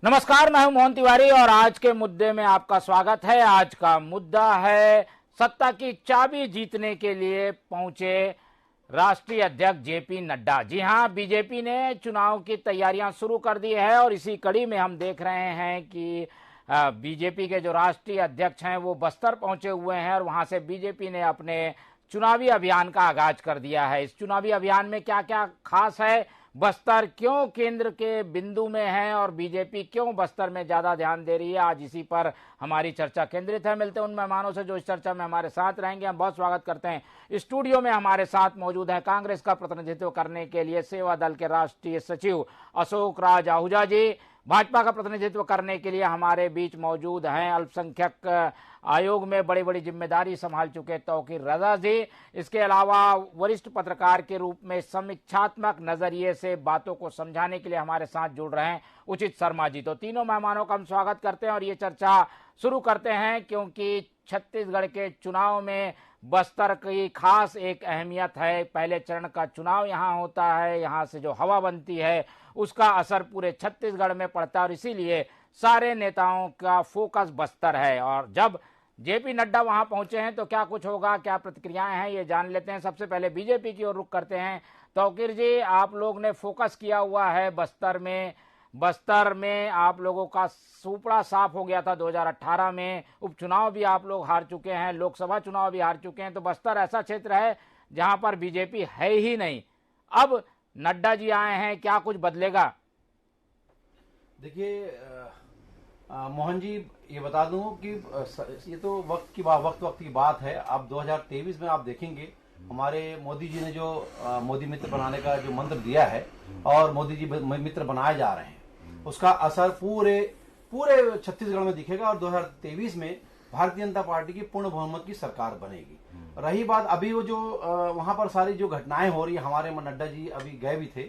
नमस्कार, मैं हूं मोहन तिवारी और आज के मुद्दे में आपका स्वागत है। आज का मुद्दा है सत्ता की चाबी जीतने के लिए पहुंचे राष्ट्रीय अध्यक्ष जेपी नड्डा। जी हां, बीजेपी ने चुनाव की तैयारियां शुरू कर दी है और इसी कड़ी में हम देख रहे हैं कि बीजेपी के जो राष्ट्रीय अध्यक्ष हैं वो बस्तर पहुंचे हुए हैं और वहां से बीजेपी ने अपने चुनावी अभियान का आगाज कर दिया है। इस चुनावी अभियान में क्या क्या खास है, बस्तर क्यों केंद्र के बिंदु में है और बीजेपी क्यों बस्तर में ज्यादा ध्यान दे रही है, आज इसी पर हमारी चर्चा केंद्रित है। मिलते हैं उन मेहमानों से जो इस चर्चा में हमारे साथ रहेंगे। हम बहुत स्वागत करते हैं। स्टूडियो में हमारे साथ मौजूद है कांग्रेस का प्रतिनिधित्व करने के लिए सेवा दल के राष्ट्रीय सचिव अशोक राज आहूजा जी। भाजपा का प्रतिनिधित्व करने के लिए हमारे बीच मौजूद हैं अल्पसंख्यक आयोग में बड़ी बड़ी जिम्मेदारी संभाल चुके तौकीर रजा जी। इसके अलावा वरिष्ठ पत्रकार के रूप में समीक्षात्मक नजरिए से बातों को समझाने के लिए हमारे साथ जुड़ रहे हैं उचित शर्मा जी। तो तीनों मेहमानों का हम स्वागत करते हैं और ये चर्चा शुरू करते हैं क्योंकि छत्तीसगढ़ के चुनाव में बस्तर की खास एक अहमियत है। पहले चरण का चुनाव यहाँ होता है, यहाँ से जो हवा बनती है उसका असर पूरे छत्तीसगढ़ में पड़ता है और इसीलिए सारे नेताओं का फोकस बस्तर है। और जब जेपी नड्डा वहां पहुंचे हैं तो क्या कुछ होगा, क्या प्रतिक्रियाएं हैं, ये जान लेते हैं। सबसे पहले बीजेपी की ओर रुख करते हैं। तौकीर जी, आप लोग ने फोकस किया हुआ है बस्तर में। बस्तर में आप लोगों का सुपड़ा साफ हो गया था 2018 में, उपचुनाव भी आप लोग हार चुके हैं, लोकसभा चुनाव भी हार चुके हैं। तो बस्तर ऐसा क्षेत्र है जहां पर बीजेपी है ही नहीं। अब नड्डा जी आए हैं, क्या कुछ बदलेगा? देखिए मोहन जी, ये बता दूं कि ये तो वक्त की बात है। अब 2023 में आप देखेंगे हमारे मोदी जी ने जो मोदी मित्र बनाने का जो मंत्र दिया है और मोदी जी मित्र बनाए जा रहे हैं, उसका असर पूरे छत्तीसगढ़ में दिखेगा और 2023 में भारतीय जनता पार्टी की पूर्ण बहुमत की सरकार बनेगी। रही बात अभी वो जो वहां पर सारी जो घटनाएं हो रही है, हमारे नड्डा जी अभी गए भी थे,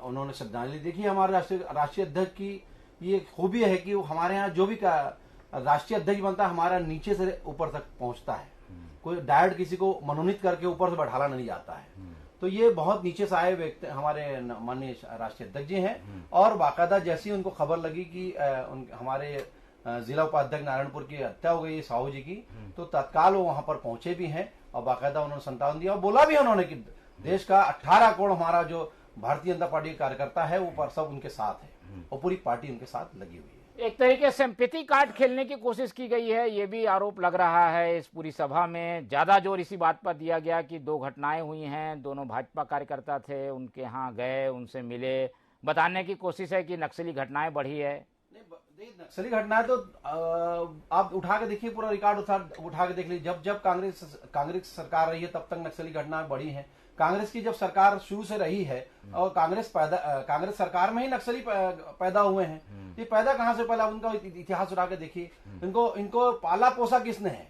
उन्होंने श्रद्धांजलि देखी। हमारे राष्ट्रीय अध्यक्ष की ये खूबी है कि वो हमारे यहाँ जो भी राष्ट्रीय अध्यक्ष बनता है हमारा नीचे से ऊपर तक पहुंचता है। कोई डायरेक्ट किसी को मनोनीत करके ऊपर से बैठाला नहीं जाता है। तो ये बहुत नीचे से आए व्यक्ति हमारे माननीय राष्ट्रीय अध्यक्ष जी हैं और बाकायदा जैसी उनको खबर लगी कि हमारे जिला उपाध्यक्ष नारायणपुर की हत्या हो गई साहू जी की, तो तत्काल वो वहां पर पहुंचे भी हैं और बाकायदा उन्होंने संतान दिया और बोला भी उन्होंने कि देश का 18 करोड़ हमारा जो भारतीय जनता पार्टी का कार्यकर्ता है वो सब उनके साथ है और पूरी पार्टी उनके साथ लगी हुई है। एक तरीके से सिंपैथी कार्ड खेलने की कोशिश की गई है, ये भी आरोप लग रहा है। इस पूरी सभा में ज्यादा जोर इसी बात पर दिया गया कि दो घटनाएं हुई हैं, दोनों भाजपा कार्यकर्ता थे, उनके यहाँ गए, उनसे मिले, बताने की कोशिश है कि नक्सली घटनाएं बढ़ी है। नक्सली घटनाएं तो आप उठा के देखिए, पूरा रिकॉर्ड उठा के देख लीजिए। जब कांग्रेस सरकार रही है तब तक नक्सली घटनाएं बढ़ी हैं। कांग्रेस की जब सरकार शुरू से रही है और कांग्रेस सरकार में ही नक्सली पैदा हुए हैं। ये पैदा कहां से, पहले उनका इतिहास उठा के देखिए। इनको पाला पोसा किसने है?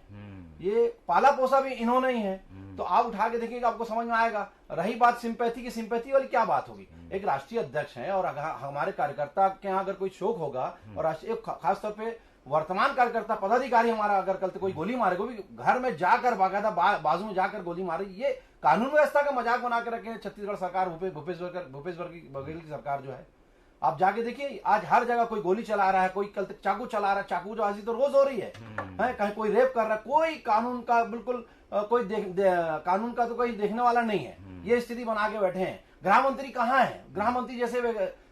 ये पाला पोसा भी इन्होंने ही है। तो आप उठा के देखिएगा, आपको समझ में आएगा। रही बात सिंपैथी की, सिंपैथी वाली क्या बात होगी? एक राष्ट्रीय अध्यक्ष है और हमारे कार्यकर्ता के यहाँ अगर कोई शोक होगा और राष्ट्रीय खासतौर पे वर्तमान कार्यकर्ता पदाधिकारी हमारा अगर कल कोई गोली मारे, कोई घर में जाकर बाकायदा बाजू में जाकर गोली मारे, ये कानून व्यवस्था का मजाक बना के रखे छत्तीसगढ़ सरकार, भूपेश बघेल की सरकार जो है। आप जाके देखिए, आज हर जगह कोई गोली चला रहा है, कोई कल तक चाकू चला रहा है। चाकू जो आज तो रोज हो रही है, कहीं कोई रेप कर रहा है, कोई कानून का बिल्कुल कानून का तो कोई देखने वाला नहीं है। ये स्थिति बना के बैठे हैं। गृह मंत्री कहाँ है? गृह मंत्री जैसे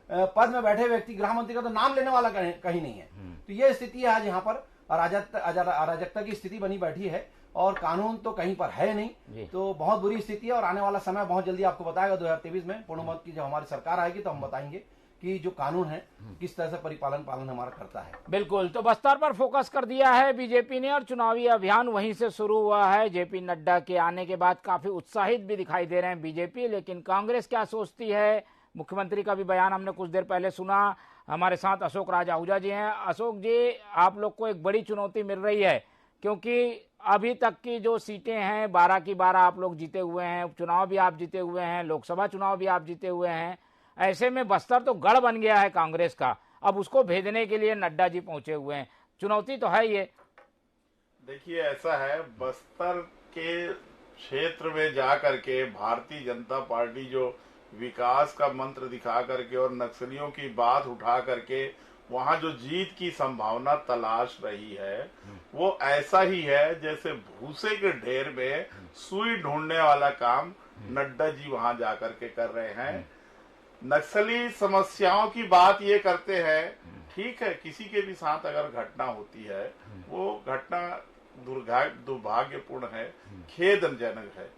पद में बैठे व्यक्ति, गृह मंत्री का तो नाम लेने वाला कहीं नहीं है। तो ये स्थिति है आज यहाँ पर, अराजकता की स्थिति बनी बैठी है और कानून तो कहीं पर है नहीं। तो बहुत बुरी स्थिति है और आने वाला समय बहुत जल्दी आपको बताएगा। 2023 में पूर्ण बहुमत की जब हमारी सरकार आएगी तो हम बताएंगे कि जो कानून है किस तरह से पालन हमारा करता है। बिल्कुल, तो बस्तर पर फोकस कर दिया है बीजेपी ने और चुनावी अभियान वहीं से शुरू हुआ है। जेपी नड्डा के आने के बाद काफी उत्साहित भी दिखाई दे रहे हैं बीजेपी। लेकिन कांग्रेस क्या सोचती है? मुख्यमंत्री का भी बयान हमने कुछ देर पहले सुना। हमारे साथ अशोक राज आहूजा जी हैं। अशोक जी, आप लोग को एक बड़ी चुनौती मिल रही है क्योंकि अभी तक की जो सीटें हैं 12 की 12 आप लोग जीते हुए हैं, उपचुनाव भी आप जीते हुए हैं, लोकसभा चुनाव भी आप जीते हुए हैं। ऐसे में बस्तर तो गढ़ बन गया है कांग्रेस का, अब उसको भेजने के लिए नड्डा जी पहुंचे हुए हैं। चुनौती तो है ये। देखिए, ऐसा है, बस्तर के क्षेत्र में जा करके भारतीय जनता पार्टी जो विकास का मंत्र दिखा करके और नक्सलियों की बात उठा करके वहां जो जीत की संभावना तलाश रही है वो ऐसा ही है जैसे भूसे के ढेर में सुई ढूंढने वाला काम नड्डा जी वहां जाकर के कर रहे हैं। नक्सली समस्याओं की बात ये करते हैं, ठीक है, किसी के भी साथ अगर घटना होती है वो घटना दुर्भाग्यपूर्ण है, खेदजनक है,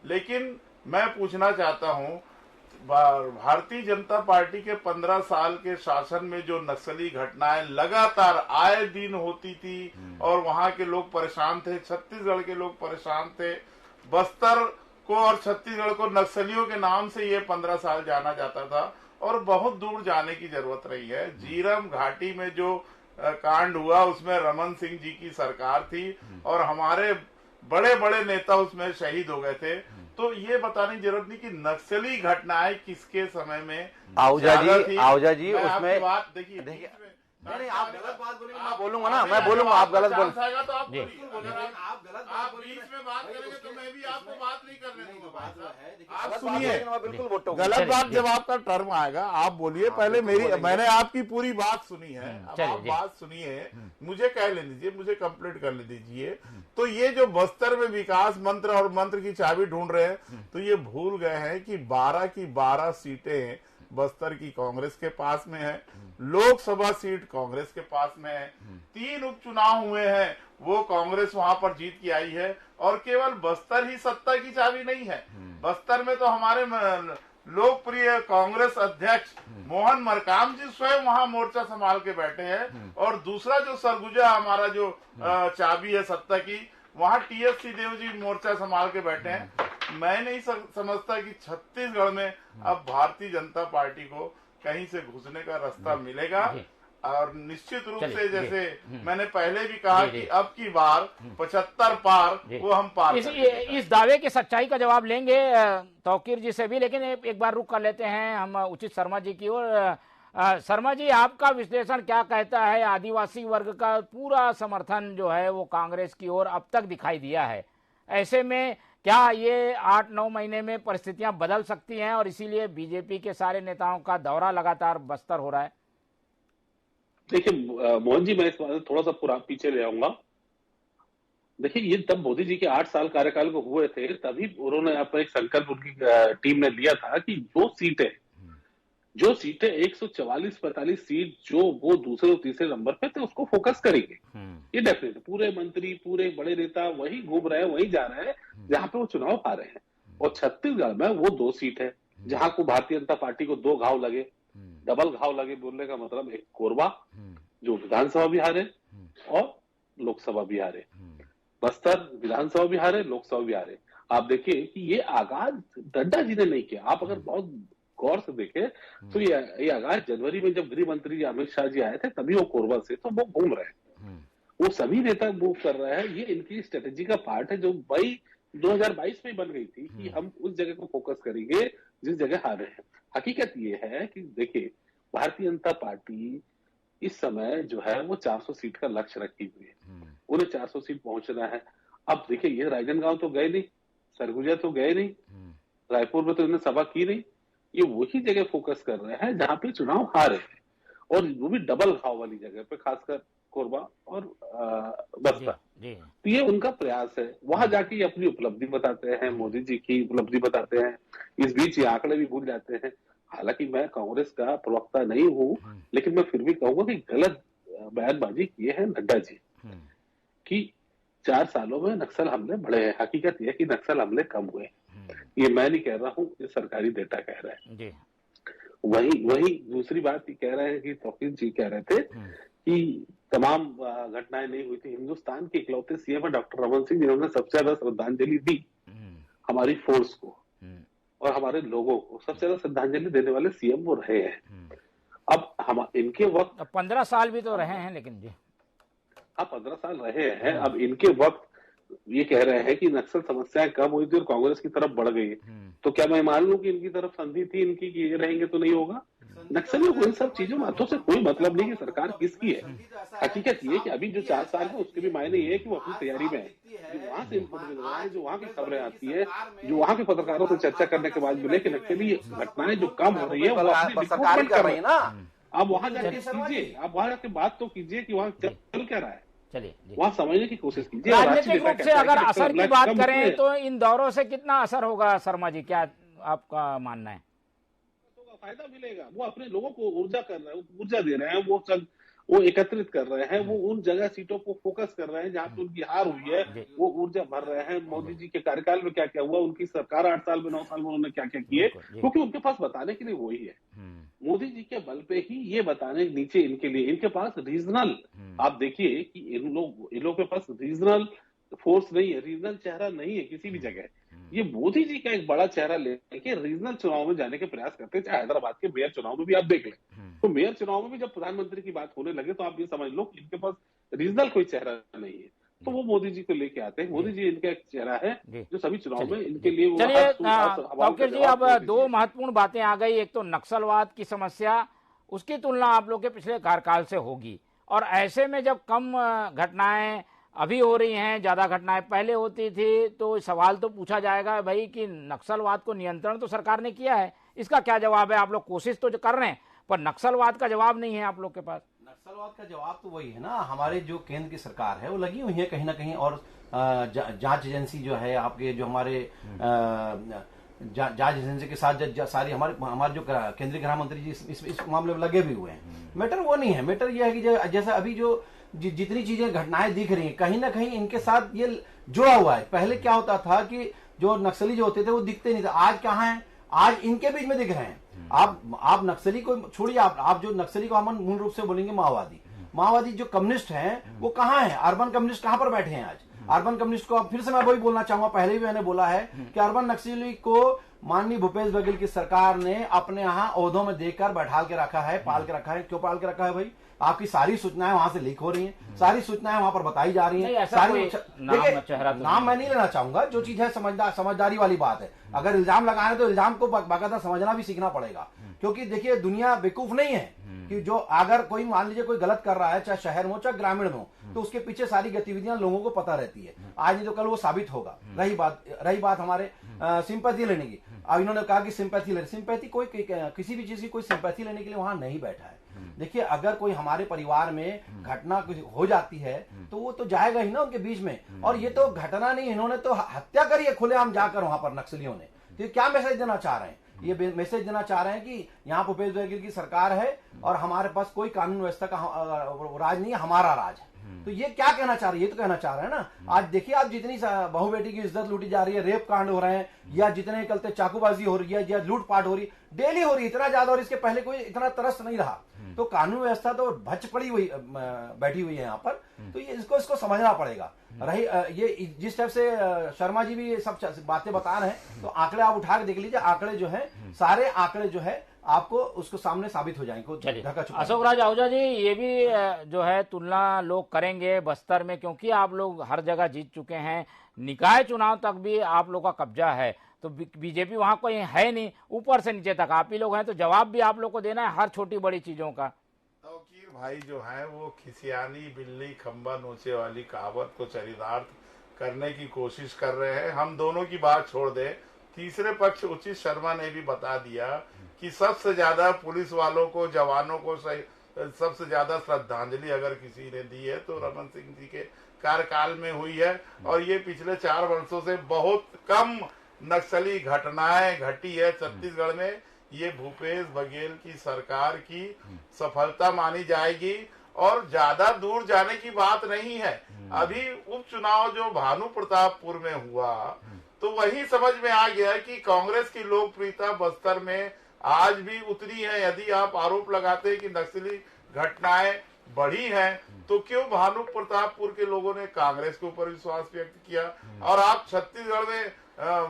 लेकिन मैं पूछना चाहता हूं भारतीय जनता पार्टी के 15 साल के शासन में जो नक्सली घटनाएं लगातार आए दिन होती थी और वहां के लोग परेशान थे, छत्तीसगढ़ के लोग परेशान थे, बस्तर को और छत्तीसगढ़ को नक्सलियों के नाम से ये 15 साल जाना जाता था और बहुत दूर जाने की जरूरत रही है। झीरम घाटी में जो कांड हुआ उसमें रमन सिंह जी की सरकार थी और हमारे बड़े बड़े नेता उसमें शहीद हो गए थे। तो ये बताने की जरूरत नहीं कि नक्सली घटनाएं किसके समय में आहूजा जी मैं उसमें बात देखिए नहीं, आप गलत बात बोलेंगे, मैं बोलूंगा ना, मैं बोलूंगा, आप गलत बोल तो आप आप गलत बात आप बीच में बात करेंगे तो मैं भी आपको बात नहीं करने दूंगा। बात है, देखिए, आप गलत सुनिए, बात बिल्कुल वोटों गलत बात जब आपका टर्म आएगा आप बोलिए, पहले मेरी मैंने आपकी पूरी बात सुनी है, अब चलिए, आप जी। बात सुनिए, मुझे कह लेने दीजिए, मुझे कंप्लीट करने दीजिए। तो ये जो बस्तर में विकास मंत्र और मंत्र की चाबी ढूंढ रहे हैं तो ये भूल गए हैं कि 12 की 12 सीटें बस्तर की कांग्रेस के पास में है, लोकसभा सीट कांग्रेस के पास में है, 3 उपचुनाव हुए हैं वो कांग्रेस वहां पर जीत की आई है और केवल बस्तर ही सत्ता की चाबी नहीं है। बस्तर में तो हमारे लोकप्रिय कांग्रेस अध्यक्ष मोहन मरकाम जी स्वयं वहां मोर्चा संभाल के बैठे हैं और दूसरा जो सरगुजा हमारा जो चाबी है सत्ता की, वहां टीएस सिंहदेव जी मोर्चा संभाल के बैठे हैं। मैं नहीं समझता कि छत्तीसगढ़ में अब भारतीय जनता पार्टी को कहीं से घुसने का रास्ता मिलेगा और निश्चित रूप से जैसे मैंने पहले भी कहा कि अब की बार 75 पार वो हम पार इस दावे की सच्चाई का जवाब लेंगे तौकीर जी से भी, लेकिन एक बार रुक कर लेते हैं हम उचित शर्मा जी की ओर। शर्मा जी, आपका विश्लेषण क्या कहता है? आदिवासी वर्ग का पूरा समर्थन जो है वो कांग्रेस की ओर अब तक दिखाई दिया है, ऐसे में क्या ये 8-9 महीने में परिस्थितियां बदल सकती हैं और इसीलिए बीजेपी के सारे नेताओं का दौरा लगातार बस्तर हो रहा है? देखिए मोहन जी, मैं इस बात में थोड़ा सा पीछे ले आऊंगा। देखिए, ये तब मोदी जी के 8 साल कार्यकाल को हुए थे, तभी उन्होंने यहाँ पर एक संकल्प उनकी टीम ने लिया था कि जो सीटें 144-45 सीट जो वो दूसरे और तीसरे नंबर पे थे उसको फोकस करेंगे। ये डेफिनेट पूरे मंत्री, पूरे बड़े नेता वही घूम रहे हैं, वही जा रहे हैं जहां पे वो चुनाव हारे हैं। और छत्तीसगढ़ में वो 2 सीट है जहां को भारतीय जनता पार्टी को 2 घाव लगे, डबल घाव लगे। बोलने का मतलब एक कोरबा जो विधानसभा भी हारे और लोकसभा भी हारे, बस्तर विधानसभा भी हारे, लोकसभा भी हारे। आप देखिए कि ये आगाज नड्डा जी ने नहीं किया। आप अगर बहुत गौर से देखें तो ये आगाज जनवरी में जब गृह मंत्री अमित शाह जी आए थे तभी वो कोरबा से तो वो घूम रहे हैं, वो सभी नेता मूव कर रहे हैं। ये इनकी स्ट्रेटेजी का पार्ट है जो मई 2022 में बन गई थी कि हम उस जगह को फोकस करेंगे जिस जगह हारे हैं। हकीकत ये है कि देखिए, भारतीय जनता पार्टी इस समय जो है वो 400 सीट का लक्ष्य रखी हुई है, उन्हें 400 सीट पहुंचना है। अब देखिए, ये राजनांदगांव तो गए नहीं, सरगुजा तो गए नहीं, रायपुर में तो इन्होंने सभा की नहीं, ये वही जगह फोकस कर रहे हैं जहां पे चुनाव हारे हैं और वो भी डबल घाव वाली जगह पे, खासकर कोरबा और बस्तर। तो ये उनका प्रयास है। वहां जाके ये अपनी उपलब्धि बताते हैं, मोदी जी की उपलब्धि बताते हैं, इस बीच ये आंकड़े भी भूल जाते हैं। हालांकि मैं कांग्रेस का प्रवक्ता नहीं हूं, लेकिन मैं फिर भी कहूंगा कि गलत बयानबाजी किए हैं नड्डा जी कि 4 सालों में नक्सल हमले बढ़े हैं। हकीकत यह है कि नक्सल हमले कम हुए। ये मैं नहीं कह रहा हूं, ये सरकारी डेटा कह रहा है। वही दूसरी बात ये कह रहे हैं कि तौकीर जी कह रहे थे कि तमाम घटनाएं नहीं हुई थी। हिंदुस्तान के इकलौते सीएम है डॉक्टर रमन सिंह, जिन्होंने सबसे ज्यादा श्रद्धांजलि दी हमारी फोर्स को और हमारे लोगों को। सबसे ज्यादा श्रद्धांजलि देने वाले सीएम वो रहे हैं। अब हम इनके वक्त 15 साल भी तो रहे हैं, लेकिन जी 15 साल रहे हैं। अब इनके वक्त ये कह रहे हैं कि नक्सल समस्याएं कम हुई थी और कांग्रेस की तरफ बढ़ गई है, तो क्या मैं मान लूं कि इनकी तरफ संधि थी इनकी कि ये रहेंगे तो नहीं होगा? नक्सलियों को इन सब चीजों बातों से कोई मतलब नहीं कि सरकार किसकी है। हकीकत ये है कि अभी जो 4 साल है उसके भी मायने ये है कि वो अपनी तैयारी में है, जो वहां से इनपुट मिल रहा है, जो वहां की खबरें आती है, जो वहां के पत्रकारों से चर्चा करने के बाद मिले कि नक्सली घटनाएं जो कम हो रही है वो अपनी सरकार कर रही है ना। आप वहां जाके कीजिए, आप वहां जाके बात तो कीजिए कि वहां चल क्या रहा है, चलिए वहां समझने की कोशिश कीजिए। राजनीतिक रूप से अगर असर की बात करें तो इन दौरों से कितना असर होगा शर्मा जी, क्या आपका मानना है? फायदा मिलेगा, वो अपने लोगों को ऊर्जा कर रहे हैं, ऊर्जा दे रहे हैं, वो एकत्रित कर रहे हैं, वो उन जगह सीटों को फोकस कर रहे हैं जहां पे उनकी हार हुई है, वो ऊर्जा भर रहे हैं। मोदी जी के कार्यकाल में क्या क्या हुआ, उनकी सरकार 8 साल में 9 साल में उन्होंने क्या क्या किए, क्योंकि उनके पास बताने के लिए वही है। मोदी जी के बल पे ही ये बताने नीचे इनके लिए, इनके पास रीजनल, आप देखिए कि इन लोगों के पास रीजनल फोर्स नहीं है, रीजनल चेहरा नहीं है किसी भी जगह। ये मोदी जी का एक बड़ा चेहरा लेके रीजनल चुनाव में जाने के प्रयास करते हैं, चाहे हैदराबाद के मेयर चुनाव में भी आप देख लें। तो मेयर चुनाव में भी जब प्रधानमंत्री की बात होने लगे तो आप ये समझ लो कि इनके पास रीजनल कोई चेहरा नहीं है, तो वो मोदी जी को लेके आते हैं। मोदी जी इनका एक चेहरा है जो सभी चुनाव में इनके लिए। चलिए तौकीर जी, अब 2 महत्वपूर्ण बातें आ गई। एक तो नक्सलवाद की समस्या, उसकी तुलना आप लोग के पिछले कार्यकाल से होगी, और ऐसे में जब कम घटनाएं अभी हो रही हैं, ज्यादा घटनाएं पहले होती थी, तो सवाल तो पूछा जाएगा भाई कि नक्सलवाद को नियंत्रण तो सरकार ने किया है, इसका क्या जवाब है? आप लोग कोशिश तो कर रहे हैं पर नक्सलवाद का जवाब नहीं है आप लोग के पास। नक्सलवाद का जवाब तो वही है ना, हमारे जो केंद्र की सरकार है वो लगी हुई है कहीं ना कहीं, और जांच एजेंसी जो है आपके, जो हमारे जांच एजेंसी के साथ सारी हमारे जो केंद्रीय गृह मंत्री जी इस मामले में लगे भी हुए हैं। मैटर वो नहीं है, मैटर ये है कि जैसे अभी जो जितनी चीजें घटनाएं दिख रही हैं कहीं ना कहीं इनके साथ ये जुड़ा हुआ है। पहले क्या होता था कि जो नक्सली जो होते थे वो दिखते नहीं थे, आज कहाँ हैं? आज इनके बीच में दिख रहे हैं। आप नक्सली को छोड़िए, आप जो नक्सली को हम मूल रूप से बोलेंगे माओवादी जो कम्युनिस्ट हैं वो कहाँ हैं? अर्बन कम्युनिस्ट कहाँ पर बैठे हैं आज? अर्बन कम्युनिस्ट को अब फिर से मैं वही बोलना चाहूंगा, पहले भी मैंने बोला है कि अर्बन नक्सली को माननीय भूपेश बघेल की सरकार ने अपने यहाँ ओहदों में देकर बैठाल के रखा है, पाल के रखा है। क्यों पाल के रखा है भाई? आपकी सारी सूचनाएं वहां से लीक हो रही हैं, सारी सूचनाएं वहां पर बताई जा रही हैं। सारी नाम मैं नहीं लेना चाहूंगा, जो चीज है समझदारी वाली बात है। अगर इल्जाम लगाए तो इल्जाम को बाकायदा समझना भी सीखना पड़ेगा, क्योंकि देखिए दुनिया बेवकूफ नहीं है कि जो अगर कोई मान लीजिए कोई गलत कर रहा है, चाहे शहर में हो चाहे ग्रामीण में हो, तो उसके पीछे सारी गतिविधियां लोगों को पता रहती है। आज नहीं तो कल वो साबित होगा। रही बात हमारे सिंपैथी लेने की, अब इन्होंने कहा कि सिंपैथी कोई किसी भी चीज की कोई सिंपैथी लेने के लिए वहां नहीं बैठा है। देखिए अगर कोई हमारे परिवार में घटना हो जाती है तो वो तो जाएगा ही ना उनके बीच में, और ये तो घटना नहीं, इन्होंने तो हत्या करी है खुलेआम जाकर वहां पर नक्सलियों ने। तो क्या मैसेज देना चाह रहे हैं? ये मैसेज देना चाह रहे हैं कि यहाँ भूपेश बघेल की सरकार है और हमारे पास कोई कानून व्यवस्था का राज नहीं है, हमारा राज है। तो ये क्या कहना चाह रहे हैं? ये तो कहना चाह रहे हैं ना। आज देखिए आप जितनी बहू बेटी की इज्जत लूटी जा रही है, रेप कांड हो रहे हैं, या जितने कलते चाकूबाजी हो रही है, या लूटपाट हो रही है, डेली हो रही है, इतना ज्यादा, और इसके पहले कोई इतना तरस नहीं रहा। तो कानून व्यवस्था तो भच पड़ी हुई बैठी हुई है यहाँ पर। तो ये इसको समझना पड़ेगा। रही ये जिस टाइप से शर्मा जी भी ये सब बातें बता रहे हैं, तो आंकड़े आप उठा के देख लीजिए, आंकड़े जो है सारे आंकड़े जो है आपको उसको सामने साबित हो जाएंगे। अशोक राज आहूजा जी, ये भी जो है तुलना लोग करेंगे बस्तर में, क्योंकि आप लोग हर जगह जीत चुके हैं, निकाय चुनाव तक भी आप लोग का कब्जा है, तो बीजेपी वहां कोई है नहीं, ऊपर से नीचे तक आप ही लोग हैं, तो जवाब भी आप लोग को देना है हर छोटी बड़ी चीजों का। तौकीर भाई जो है वो खिसियानी बिल्ली खंबा नोचे वाली कहावत को चरितार्थ करने की कोशिश कर रहे हैं। हम दोनों की बात छोड़ दे, तीसरे पक्ष उचित शर्मा ने भी बता दिया कि सबसे ज्यादा पुलिस वालों को, जवानों को सबसे ज्यादा श्रद्धांजलि अगर किसी ने दी है तो रमन सिंह जी के कार्यकाल में हुई है, और ये पिछले 4 वर्षों से बहुत कम नक्सली घटनाएं घटी है छत्तीसगढ़ में। ये भूपेश बघेल की सरकार की सफलता मानी जाएगी, और ज्यादा दूर जाने की बात नहीं है। अभी उपचुनाव जो भानु प्रतापपुर में हुआ, तो वही समझ में आ गया कि कांग्रेस की लोकप्रियता बस्तर में आज भी उतनी है। यदि आप आरोप लगाते हैं कि नक्सली घटनाएं बढ़ी हैं, तो क्यों भानु प्रतापपुर के लोगों ने कांग्रेस के ऊपर विश्वास व्यक्त किया? और आप छत्तीसगढ़ में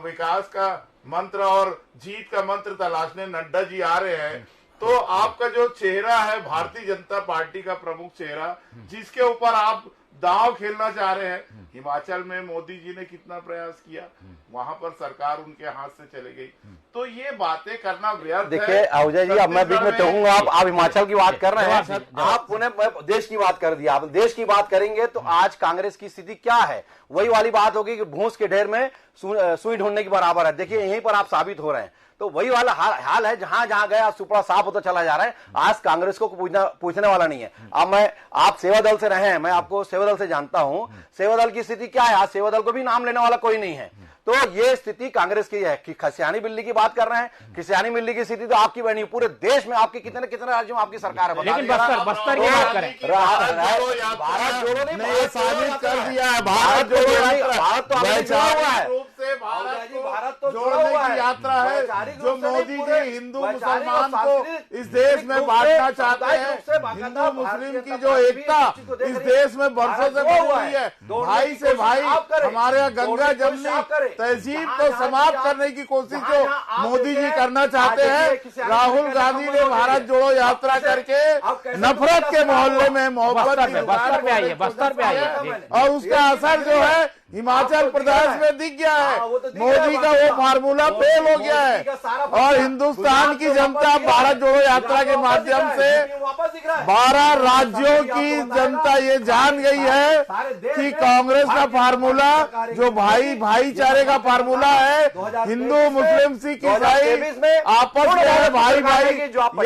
विकास का मंत्र और जीत का मंत्र तलाशने नड्डा जी आ रहे हैं, तो आपका जो चेहरा है भारतीय जनता पार्टी का प्रमुख चेहरा, जिसके ऊपर आप दांव खेलना चाह रहे हैं। हिमाचल में मोदी जी ने कितना प्रयास किया, वहां पर सरकार उनके हाथ से चली गई। तो ये बातें करना व्यर्थ है। देखिए आहूजा जी, अब मैं बीच में कहूंगा, आप हिमाचल की बात कर रहे हैं, आप पुनः देश की बात कर दिया। आप देश की बात करेंगे तो आज कांग्रेस की स्थिति क्या है? वही वाली बात होगी कि भूस के ढेर में सुई ढूंढने के बराबर है। देखिए यहीं पर आप साबित हो रहे हैं। तो वही वाला हाल है, जहां जहां गया सुपड़ा साफ होता चला जा रहा है। आज कांग्रेस को पूछने वाला नहीं है। अब आप सेवा दल से रहे हैं, मैं आपको सेवा दल से जानता हूं। सेवा दल की स्थिति क्या है? आज सेवा दल को भी नाम लेने वाला कोई नहीं है। तो ये स्थिति कांग्रेस की है कि खसियानी बिल्ली की बात कर रहे हैं। खसियानी बिल्ली की स्थिति तो आपकी बनी, पूरे देश में आपके कितने कितने राज्यों में आपकी सरकार है। लेकिन बस्तर की बात करें, भारत जोड़ो ने ये साबित कर दिया है। भारत भारत तो वैचारिक रूप से भारत को जोड़ने की यात्रा है, जो मोदी जी हिंदू मुसलमान को इस देश में बांटना चाहते हैं। हिंदू मुस्लिम की जो एकता इस देश में बरसों से बनी हुई है, भाई से भाई, हमारे यहाँ गंगा जमनी तहजीब को समाप्त करने की कोशिश जो मोदी जी करना चाहते हैं। राहुल गांधी ने भारत जोड़ो यात्रा करके नफरत के मोहल्ले में मोहब्बत बस्तर पे आइए और उसका असर जो है हिमाचल प्रदेश में दिख गया है। मोदी का वो फार्मूला फेल हो गया है और हिंदुस्तान की जनता भारत जोड़ो यात्रा के माध्यम से 12 राज्यों की जनता ये जान गई है कि कांग्रेस का फार्मूला जो भाईचारे का फार्मूला है, हिंदू मुस्लिम सिख ईसाई आपस में भाई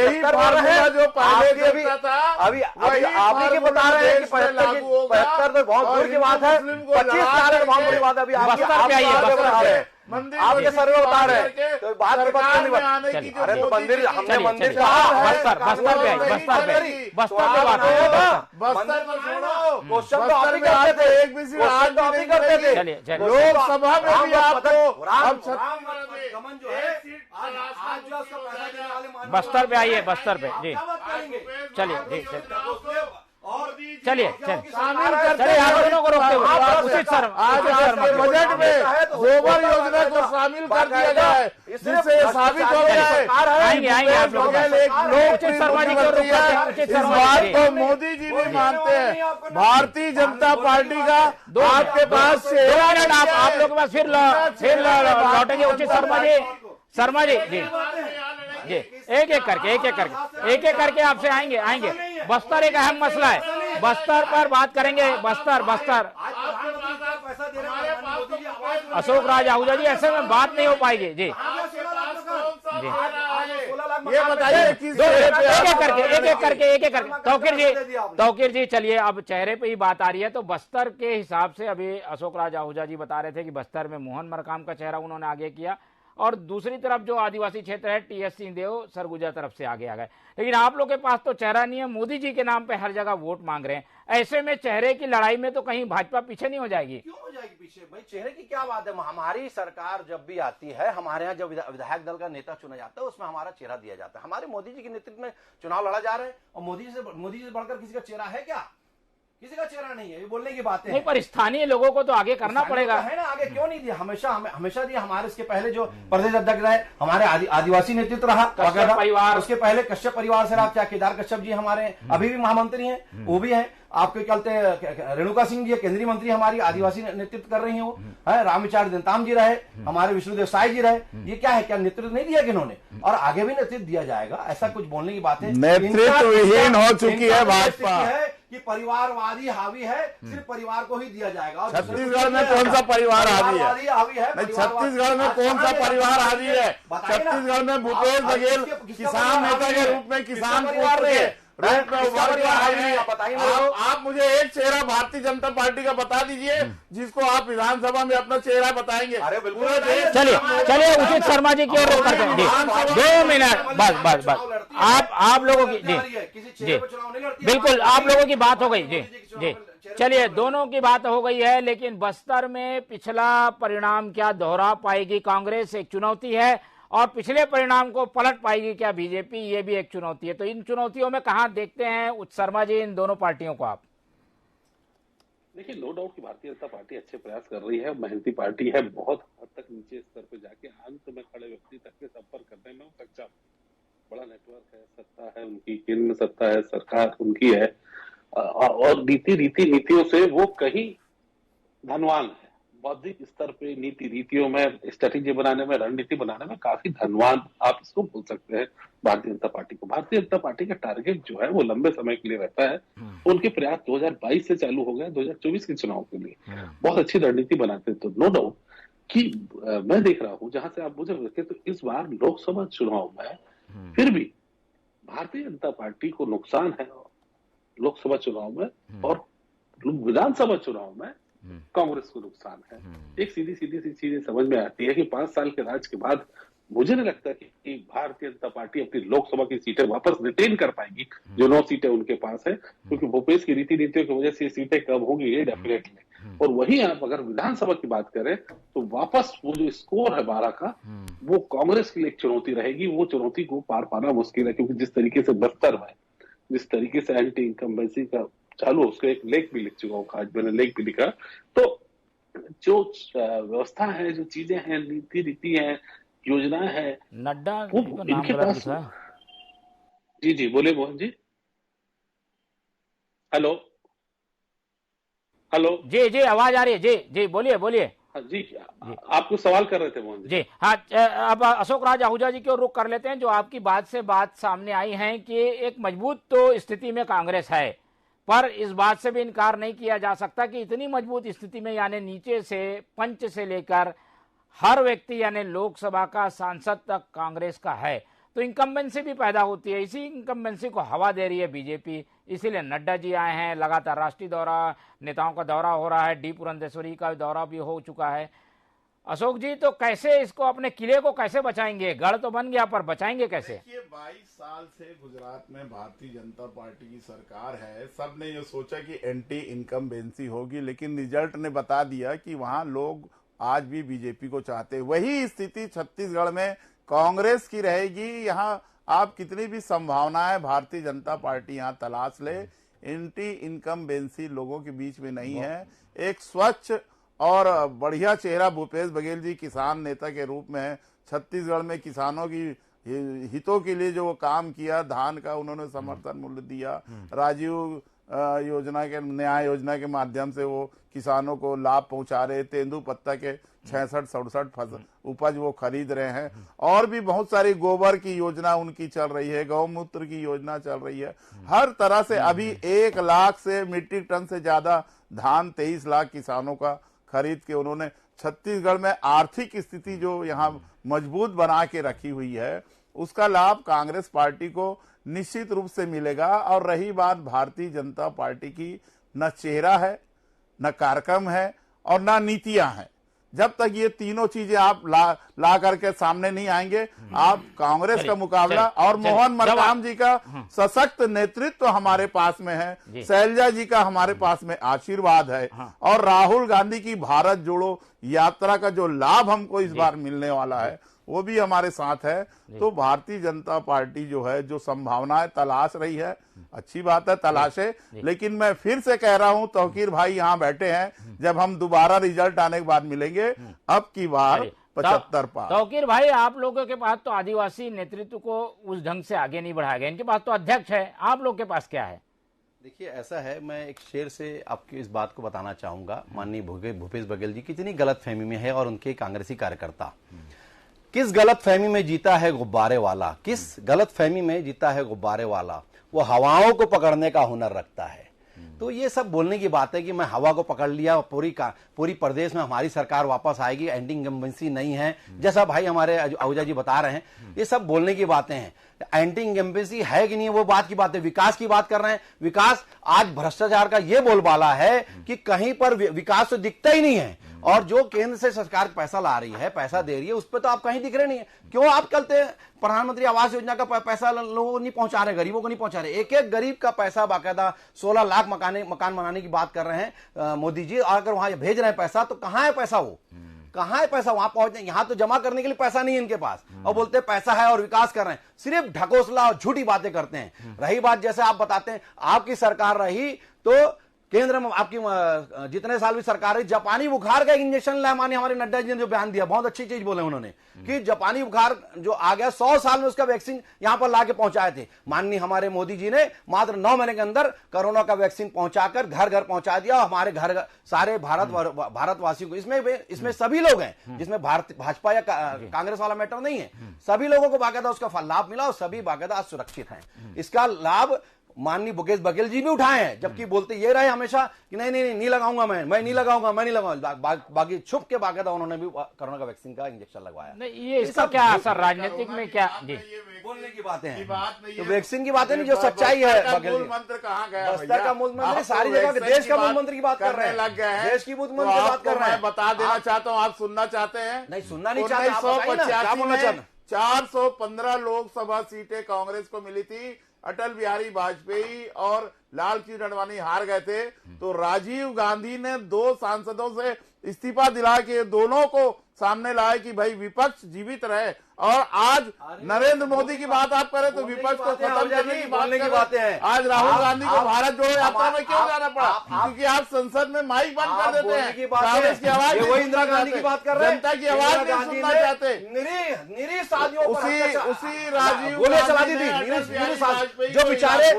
यही फार्मूला जो पहले देखता था अभी आप ही बता रहे हैं कि 75 तो बहुत दूर की बात है, 25 साल बहुत बड़ी बात है। अभी बस्तर पे आइए, आपके सर्वे बता रहे हैं तो बात की बात नहीं बनी। अरे तो मंदिर, हमने मंदिर कहा बस्तर पे बात बस्तर में छोड़ो, क्वेश्चन तो आप ही करते थे, एक भी क्वेश्चन आप ही करते थे। लोकसभा में भी आपको अब गमन जो है आज जो उसका पैसा देने वाले बस्तर पे आइए, बस्तर पे जी, चलिए जी, चलिए शामिल करते आप दोनों को रोकते हुए उचित सर, आज बजट में गोबर योजना को शामिल कर दिया गया है, जिससे ये साबित हो गया है। आएंगे आप लोग, उचित शर्मा जी को रोकते, इस बात को मोदी जी भी मानते हैं। भारतीय जनता पार्टी का आपके पास आप लोग के पास फिर लौटेंगे। उचित शर्मा जी जी, एक एक करके आपसे आएंगे। बस्तर एक अहम मसला है, बस्तर पर बात करेंगे। बस्तर अशोक राज आहूजा जी, ऐसे में बात नहीं हो पाएगी जी। ये बताइए एक करके तौकीर जी चलिए, अब चेहरे पे ही बात आ रही है तो बस्तर के हिसाब से अभी अशोक राज आहूजा जी बता रहे थे कि बस्तर में मोहन मरकाम का चेहरा उन्होंने आगे किया और दूसरी तरफ जो आदिवासी क्षेत्र है टीएस सिंहदेव सरगुजा तरफ से आगे आ गए। लेकिन आप लोग के पास तो चेहरा नहीं है, मोदी जी के नाम पे हर जगह वोट मांग रहे हैं। ऐसे में चेहरे की लड़ाई में तो कहीं भाजपा पीछे नहीं हो जाएगी? क्यों हो जाएगी पीछे? भाई चेहरे की क्या बात है? हमारी सरकार जब भी आती है, हमारे यहाँ जब विधायक दल का नेता चुना जाता है उसमें हमारा चेहरा दिया जाता है। हमारे मोदी जी के नेतृत्व में चुनाव लड़ा जा रहा है और मोदी जी से बढ़कर किसी का चेहरा है क्या? किसी का चेहरा नहीं है, ये बोलने की बातें नहीं, पर स्थानीय लोगों को तो आगे करना पड़ेगा, है ना? आगे क्यों नहीं दिया? हमेशा दिया। हमारे इसके पहले जो प्रदेश अध्यक्ष रहे, हमारे आदिवासी नेतृत्व रहा, कश्यप परिवार, उसके पहले कश्यप परिवार से रहा, चाहे केदार कश्यप जी हमारे अभी भी महामंत्री हैं, वो भी है। आपके चलते रेणुका सिंह जी केंद्रीय मंत्री हमारी आदिवासी नेतृत्व कर रही है, वो है। रामविचार देनताम जी रहे, हमारे विष्णुदेव साय जी रहे। ये क्या है? क्या नेतृत्व नहीं दिया कि इन्होंने? और आगे भी नेतृत्व दिया जाएगा, ऐसा कुछ बोलने की बात है। नेतृत्वहीन हो चुकी है भाजपा कि परिवारवादी हावी है, सिर्फ परिवार को ही दिया जाएगा। छत्तीसगढ़ में कौन सा परिवार हावी है? नहीं, छत्तीसगढ़ में कौन सा परिवार हावी है? छत्तीसगढ़ में भूपेश बघेल किसान नेता के रूप में किसान परिवार रहे, आप मुझे एक चेहरा भारतीय जनता पार्टी का बता दीजिए जिसको आप विधानसभा में अपना चेहरा बताएंगे। अरे बिल्कुल। चलिए उचित शर्मा जी की ओर रोक करते हैं 2 मिनट बस आप लोगों की जी बिल्कुल, आप लोगों की बात हो गई जी। चलिए, दोनों की बात हो गई है, लेकिन बस्तर में पिछला परिणाम क्या दोहरा पाएगी कांग्रेस? एक चुनौती है। और पिछले परिणाम को पलट पाएगी क्या बीजेपी? ये भी एक चुनौती है। तो इन चुनौतियों में कहां देखते हैं उच्च शर्मा जी इन दोनों पार्टियों को आप? देखिए, नो डाउट कि भारतीय जनता पार्टी अच्छे प्रयास कर रही है, मेहनती पार्टी है, बहुत हद तक नीचे स्तर पर जाके अंत में खड़े व्यक्ति तक के संपर्क करने में सक्षम, बड़ा नेटवर्क है, सत्ता है उनकी, केंद्र में सत्ता है, सरकार उनकी है और नीतियों से वो कहीं धनवान है। बौद्धिक स्तर पे नीति रीतियों में, स्ट्रेटेजी बनाने में, रणनीति बनाने में काफी धनवान आप इसको बोल सकते हैं भारतीय जनता पार्टी को। भारतीय जनता पार्टी का टारगेट जो है वो लंबे समय के लिए रहता है। उनके प्रयास 2022 से चालू हो गए 2024 के चुनाव के लिए। बहुत अच्छी रणनीति बनाते तो नो डाउट कि मैं देख रहा हूं, जहां से आप मुझे देखें तो इस बार लोकसभा चुनाव में फिर भी भारतीय जनता पार्टी को नुकसान है लोकसभा चुनाव में, और विधानसभा चुनाव में कांग्रेस को नुकसान है। एक सीधी सी चीजें समझ में आती है कि 5 साल के राज के बाद मुझे नहीं लगता कि भारतीय जनता पार्टी अपनी लोकसभा की सीटें वापस रिटेन कर पाएगी, जो 9 सीटें उनके पास है, क्योंकि भूपेश की रीति नीतियों की वजह से ये सीटें कम होंगी ये डेफिनेटली। और वहीं आप अगर विधानसभा की बात करें तो वापस वो जो स्कोर है 12 का, वो कांग्रेस के लिए एक चुनौती रहेगी। वो चुनौती को पार पाना मुश्किल है, क्योंकि जिस तरीके से बस्तर में, जिस तरीके से एंटी इनकम्बेंसी का चालू, उसका एक लेख भी लिख चुका हूँ, आज मैंने लेख भी लिखा। तो जो व्यवस्था है, जो चीजें हैं, नीति रीति है, योजनाएं हैं, नड्डा वो इनके पास। जी बोले मोहन जी। हेलो जी आवाज आ रही है। जी बोलिए। जी आपको सवाल कर रहे थे मोहन जी। हाँ, अब अशोक राज आहूजा जी की ओर रुख कर लेते हैं। जो आपकी बात से बात सामने आई है कि एक मजबूत तो स्थिति में कांग्रेस है, पर इस बात से भी इनकार नहीं किया जा सकता कि इतनी मजबूत स्थिति में, यानी नीचे से पंच से लेकर हर व्यक्ति यानी लोकसभा का सांसद तक कांग्रेस का है, तो इनकम्बेंसी भी पैदा होती है। इसी इनकम्बेंसी को हवा दे रही है बीजेपी। इसीलिए नड्डा जी आए हैं, लगातार राष्ट्रीय दौरा, नेताओं का दौरा हो रहा है, डी पुरंदेश्वरी का दौरा भी हो चुका है। अशोक जी, तो कैसे इसको, अपने किले को कैसे बचाएंगे? गढ़ तो बन गया, पर बचाएंगे कैसे? देखिए, 22 साल से गुजरात में भारतीय जनता पार्टी की सरकार है। सबने ये सोचा कि एंटी इनकम्बेंसी होगी, लेकिन रिजल्ट ने बता दिया कि वहां लोग आज भी बीजेपी को चाहते हैं। वही स्थिति छत्तीसगढ़ में कांग्रेस की रहेगी। यहाँ आप कितनी भी संभावनाएं भारतीय जनता पार्टी यहाँ तलाश ले, एंटी इनकम्बेंसी लोगों के बीच में नहीं है। एक स्वच्छ और बढ़िया चेहरा भूपेश बघेल जी किसान नेता के रूप में है। छत्तीसगढ़ में किसानों की हितों के लिए जो काम किया, धान का उन्होंने समर्थन मूल्य दिया, राजीव योजना के, न्याय योजना के माध्यम से वो किसानों को लाभ पहुंचा रहे, तेंदुपत्ता के 66-67 फसल उपज वो खरीद रहे हैं, और भी बहुत सारी गोबर की योजना उनकी चल रही है, गौमूत्र की योजना चल रही है। हर तरह से अभी 1 लाख से मीट्रिक टन से ज्यादा धान 23 लाख किसानों का खरीद के उन्होंने छत्तीसगढ़ में आर्थिक स्थिति जो यहाँ मजबूत बना के रखी हुई है, उसका लाभ कांग्रेस पार्टी को निश्चित रूप से मिलेगा। और रही बात भारतीय जनता पार्टी की, न चेहरा है, न कार्यक्रम है, और न नीतियां हैं। जब तक ये तीनों चीजें आप ला करके सामने नहीं आएंगे, आप कांग्रेस का मुकाबला, और मोहन मरकाम जी का सशक्त नेतृत्व हमारे पास में है, शैलजा जी का हमारे पास में आशीर्वाद है, और राहुल गांधी की भारत जोड़ो यात्रा का जो लाभ हमको इस बार मिलने वाला है वो भी हमारे साथ है। तो भारतीय जनता पार्टी जो है, जो संभावनाएं तलाश रही है, अच्छी बात है, तलाशे। लेकिन मैं फिर से कह रहा हूं, तौकीर भाई यहाँ बैठे हैं, जब हम दोबारा रिजल्ट आने के बाद मिलेंगे, अब की बार 75 पार। तौकीर भाई, आप लोगों के पास तो आदिवासी नेतृत्व को उस ढंग से आगे नहीं बढ़ाया गया, इनके पास तो अध्यक्ष है, आप लोग के पास क्या है? देखिए, ऐसा है, मैं एक शेर से आपकी इस बात को बताना चाहूंगा। माननीय भूपेश बघेल जी कितनी गलत फहमी में है, और उनके कांग्रेसी कार्यकर्ता किस गलत फहमी में जीता है गुब्बारे वाला, किस गलत फहमी में जीता है गुब्बारे वाला, वो हवाओं को पकड़ने का हुनर रखता है। तो ये सब बोलने की बात है कि मैं हवा को पकड़ लिया, पूरी प्रदेश में हमारी सरकार वापस आएगी, एंटी इनकम्बेंसी नहीं है, जैसा भाई हमारे आहूजा जी बता रहे हैं, ये सब बोलने की बातें हैं। एंटी इनकम्बेंसी है कि नहीं, वो बात की बात है। विकास की बात कर रहे हैं, विकास आज भ्रष्टाचार का ये बोलबाला है कि कहीं पर विकास तो दिखता ही नहीं है, और जो केंद्र से सरकार पैसा ला रही है, पैसा दे रही है, उस पर तो आप कहीं दिख रहे नहीं है। क्यों आप चलते प्रधानमंत्री आवास योजना का पैसा लोगों को नहीं पहुंचा रहे, गरीबों को नहीं पहुंचा रहे? एक एक गरीब का पैसा बाकायदा 16 लाख मकान बनाने की बात कर रहे हैं मोदी जी, और अगर वहां भेज रहे हैं पैसा, तो कहां है पैसा? वो कहां है पैसा? वहां पहुंचने, यहां तो जमा करने के लिए पैसा नहीं है इनके पास, और बोलते पैसा है और विकास कर रहे हैं। सिर्फ ढकोसला और झूठी बातें करते हैं। रही बात, जैसे आप बताते हैं, आपकी सरकार रही तो केंद्र में आपकी जितने साल भी सरकार है, जापानी बुखार का इंजेक्शन लाया। माननीय हमारे नड्डा जी ने जो बयान दिया, बहुत अच्छी चीज बोले उन्होंने कि जापानी बुखार जो आ गया 100 साल में उसका वैक्सीन यहां पर लाके पहुंचाए थे। माननीय हमारे मोदी जी ने मात्र 9 महीने के अंदर कोरोना का वैक्सीन पहुंचाकर घर घर पहुंचा दिया। हमारे घर सारे भारतवासियों को, इसमें सभी लोग हैं, जिसमें भाजपा या कांग्रेस वाला मैटर नहीं है, सभी लोगों को बाकायदा उसका लाभ मिला और सभी बाकायदा आज सुरक्षित हैं। इसका लाभ माननीय भूपेश बघेल जी भी उठाए हैं, जबकि बोलते ये रहे हमेशा कि नहीं लगाऊंगा, मैं नहीं लगाऊंगा। बाकी छुप के बाकायदा उन्होंने भी कोरोना का वैक्सीन का इंजेक्शन लगवाया। नहीं, ये इसका क्या असर राजनीतिक में क्या जी बोलने की बातें हैं, तो वैक्सीन की बातें नहीं, जो सच्चाई है। बघेल मंत्र कहाँ गया? बस्तर का मूल मंत्री सारी जगह देश का मूल मंत्री की बात कर रहे हैं, लग गए हैं, देश की मूल मंत्री की बात कर रहे हैं। बता देना चाहता हूँ, आप सुनना चाहते हैं? नहीं, सुनना नहीं चाहते, आप बताइए ना, क्या बोलना चाहते हैं? 415 लोकसभा सीटें कांग्रेस को मिली थी। अटल बिहारी वाजपेयी और लालकृष्ण आडवाणी हार गए थे, तो राजीव गांधी ने 2 सांसदों से इस्तीफा दिला के दोनों को सामने लाए कि भाई विपक्ष जीवित रहे। और आज नरेंद्र मोदी की बात आप करें तो विपक्ष को खत्म करने की बातें हैं। आज राहुल गांधी को भारत जोड़ो यात्रा में क्यों जाना पड़ा? क्योंकि आप संसद में माइक बंद कर देते हैं, कांग्रेस की आवाज, वो इंदिरा गांधी की बात कर रहे हैं, जनता की आवाज नहीं सुनना चाहते। निरी शादियों उसी राजीव गोली चला दी थी, जो बेचारे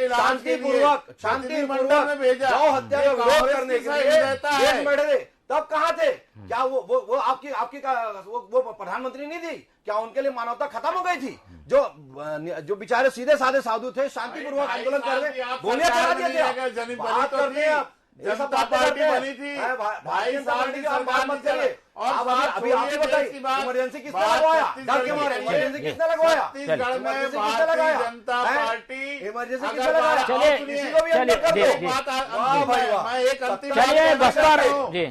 शांतिपूर्वक में भेजा, गौ हत्या का विरोध करने के लिए देश बैठे थे, तब कहाँ थे? क्या वो आपकी वो प्रधानमंत्री नहीं थी? क्या उनके लिए मानवता खत्म हो गई थी? जो बेचारे सीधे साधे साधु थे, शांतिपूर्वक आंदोलन कर रहे, गोलियां चला दिए थे। बात करते हैं जनता पार्टी बनी थी, भाई पार्टी की बात मत करिए। और अभी आपने बताइए इमरजेंसी किसने लगवाया? डर के मारे इमरजेंसी किसने लगवाया? छत्तीसगढ़ में भारतीय जनता पार्टी इमरजेंसी किसने लगाया? चलिए, किसी को भी अंदर कर दो। वाह भाई वाह। मैं एक अंतिम चलिए बस्तर जी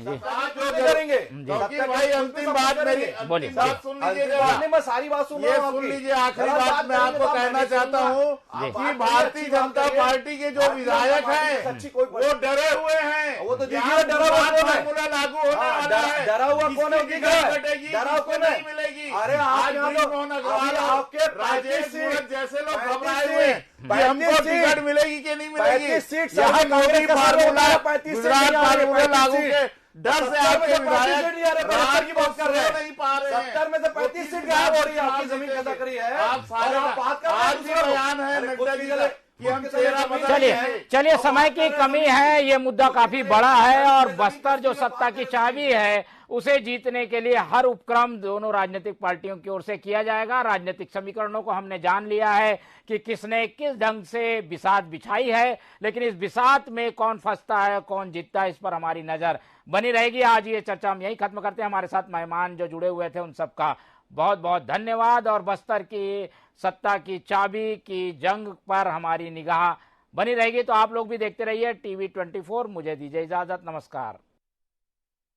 करेंगे क्योंकि भाई अंतिम बात मेरी, बोलिए, बात सुन लीजिएगा, मैं सारी बात सुन रहा हूं। सुन लीजिए, आखिरी बात मैं आपको कहना चाहता हूँ कि भारतीय जनता पार्टी के जो विधायक हैं वो डरे हुए हैं। वो तो दीजिए, डरा हुआ फार्मूला लागू होने वाला है, डरा हुआ कौन है? कटेगी, डरा कौन नहीं मिलेगी। अरे आज ब्रिजमोहन अग्रवाल, आपके राजेश सूरज जैसे लोग 35 घबराए हुए हैं कि हमको टिकट मिलेगी कि नहीं मिलेगी। 35 सीट यहाँ मोदी फार्मूला, 35 गुजरात फार्मूला लागू के डर से आपके विधायक राज की बात कर रहे हैं, नहीं पा रहे हैं। 70 में से 35 सीट गायब हो रही है, आपकी जमीन खसक रही है। आप सारे बात कर रहे हैं, आज भी बयान है नड्डा जी का कि हम 13 चलिए समय की कमी है, ये मुद्दा काफी बड़ा है और बस्तर जो सत्ता की चाबी है उसे जीतने के लिए हर उपक्रम दोनों राजनीतिक पार्टियों की ओर से किया जाएगा। राजनीतिक समीकरणों को हमने जान लिया है कि किसने किस ढंग से बिसात बिछाई है, लेकिन इस बिसात में कौन फंसता है, कौन जीतता है, इस पर हमारी नजर बनी रहेगी। आज ये चर्चा हम यही खत्म करते हैं। हमारे साथ मेहमान जो जुड़े हुए थे उन सबका बहुत बहुत धन्यवाद और बस्तर की सत्ता की चाबी की जंग पर हमारी निगाह बनी रहेगी। तो आप लोग भी देखते रहिए TV 24। मुझे दीजिए इजाजत, नमस्कार।